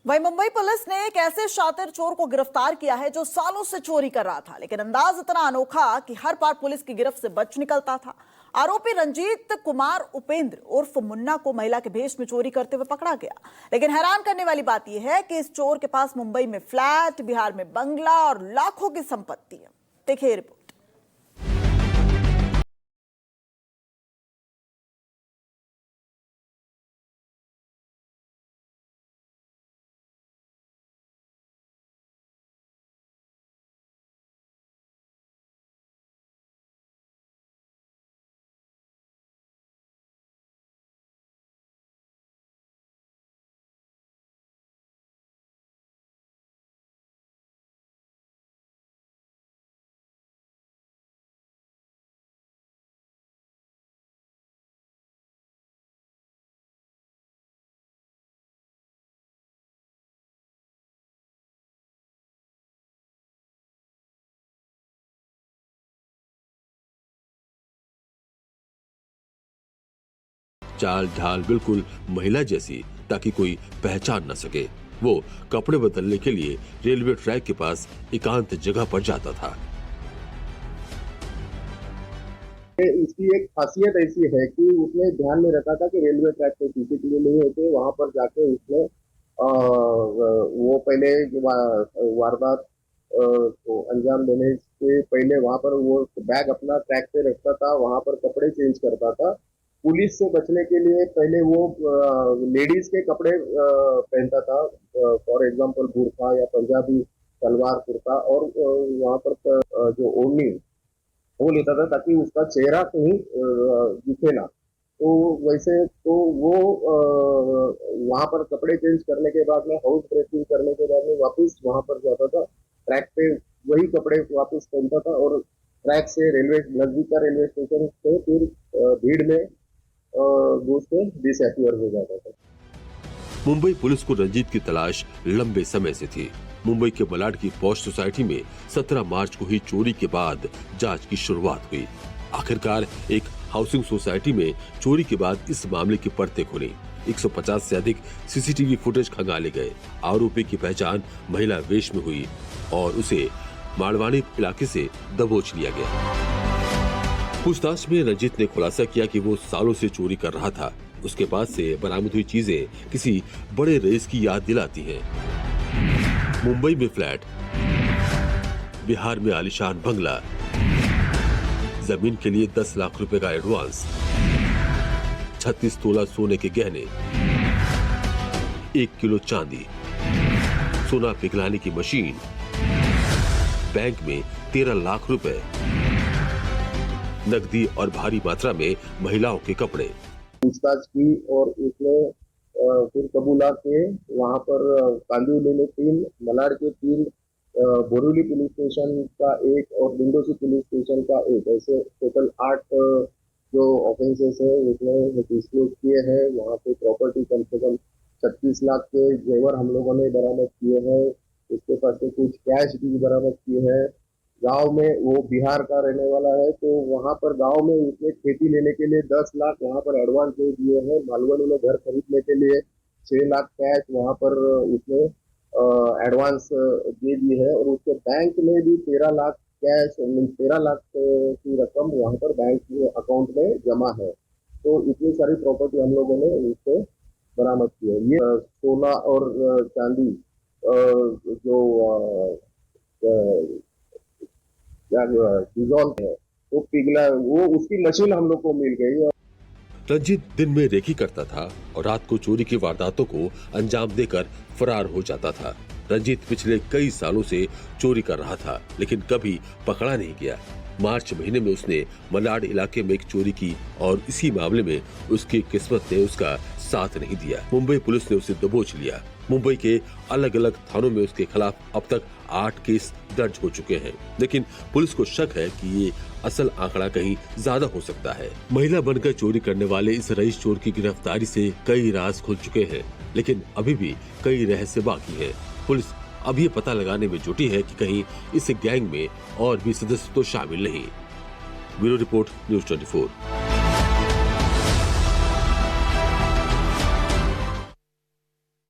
वहीं मुंबई पुलिस ने एक ऐसे शातिर चोर को गिरफ्तार किया है जो सालों से चोरी कर रहा था, लेकिन अंदाज इतना अनोखा कि हर बार पुलिस की गिरफ्त से बच निकलता था। आरोपी रंजीत कुमार उपेंद्र उर्फ मुन्ना को महिला के भेष में चोरी करते हुए पकड़ा गया। लेकिन हैरान करने वाली बात यह है कि इस चोर के पास मुंबई में फ्लैट, बिहार में बंगला और लाखों की संपत्ति है। देखिए रिपोर्ट। चाल ढाल बिल्कुल महिला जैसी, ताकि कोई पहचान न सके। वो कपड़े बदलने के लिए रेलवे ट्रैक के पास एकांत जगह पर जाता था। इसकी एक खासियत ऐसी है कि उसने ध्यान में रखा था कि रेलवे ट्रैक पे सीसीटीवी नहीं होते, वहां पर जाके उसने वो पहले वारदात को अंजाम देने से पहले वहां पर वो बैग अपना ट्रैक पे रखता था, वहां पर कपड़े चेंज करता था। पुलिस से बचने के लिए पहले वो लेडीज के कपड़े पहनता था, फॉर एग्जांपल बुर्का या पंजाबी सलवार कुर्ता, और वहां पर जो ओढ़नी वो लेता था ताकि उसका चेहरा कहीं दिखे ना। तो वैसे तो वो वहां पर कपड़े चेंज करने के बाद में, हाउस ब्रेकिंग करने के बाद में वापस वहां पर जाता था, ट्रैक पे वही कपड़े वापस पहनता था और ट्रैक से नजदीक का रेलवे स्टेशन से फिर भीड़ में घुस के डिसअपियर हो जाता था। मुंबई पुलिस को रंजीत की तलाश लंबे समय से थी। मुंबई के मलाड की पॉश सोसाइटी में 17 मार्च को ही चोरी के बाद जांच की शुरुआत हुई। आखिरकार एक हाउसिंग सोसाइटी में चोरी के बाद इस मामले की परतें खुली। 150 से अधिक सीसीटीवी फुटेज खंगाले गए। आरोपी की पहचान महिला वेश में हुई और उसे माड़वानी इलाके से दबोच लिया गया। पूछताछ में रंजीत ने खुलासा किया कि वो सालों से चोरी कर रहा था। उसके पास से बरामद हुई चीजें किसी बड़े रईस की याद दिलाती हैं। मुंबई में फ्लैट, बिहार में आलीशान बंगला, जमीन के लिए 10 लाख रुपए का एडवांस, 36 तोला सोने के गहने, 1 किलो चांदी, सोना पिघलाने की मशीन, बैंक में 13 लाख रुपए, नकदी और भारी मात्रा में महिलाओं के कपड़े। पूछताछ की और उसने फिर कबूला के वहां पर कांदिवली में 3, मलाड के 3, बोरीवली पुलिस स्टेशन का 1 और डिंडोसी पुलिस स्टेशन का 1, ऐसे टोटल 8 जो ऑफेंसेस है उसने डिस्क्लोज किए हैं। वहां पे प्रॉपर्टी कम से कम 36 लाख के जेवर हम लोगों ने बरामद किए हैं। उसके पास से कुछ कैश भी बरामद किए हैं। गांव में वो बिहार का रहने वाला है, तो वहां पर गांव में उसने खेती लेने के लिए 10 लाख वहां पर एडवांस दे दिए हैं। मालवनी में घर खरीदने के लिए 6 लाख कैश वहां पर उसने एडवांस दे दी है और उसके बैंक में भी 13 लाख कैश, 13 लाख की रकम वहां पर बैंक अकाउंट में जमा है। तो इतनी सारी प्रॉपर्टी हम लोगों ने उससे बरामद की है। ये सोना और चांदी जो डिजॉल्व है वो पिघला, वो उसकी मशीन हम लोग को मिल गई। रंजीत दिन में रेकी करता था और रात को चोरी की वारदातों को अंजाम देकर फरार हो जाता था। रंजीत पिछले कई सालों से चोरी कर रहा था, लेकिन कभी पकड़ा नहीं गया। मार्च महीने में उसने मलाड इलाके में एक चोरी की और इसी मामले में उसकी किस्मत ने उसका साथ नहीं दिया। मुंबई पुलिस ने उसे दबोच लिया। मुंबई के अलग अलग थानों में उसके खिलाफ अब तक 8 केस दर्ज हो चुके हैं, लेकिन पुलिस को शक है कि ये असल आंकड़ा कहीं ज्यादा हो सकता है। महिला बनकर चोरी करने वाले इस रईस चोर की गिरफ्तारी से कई राज खुल चुके हैं, लेकिन अभी भी कई रहस्य बाकी हैं। पुलिस अब ये पता लगाने में जुटी है कि कहीं इस गैंग में और भी सदस्य तो शामिल नहीं। Bureau report, news 24।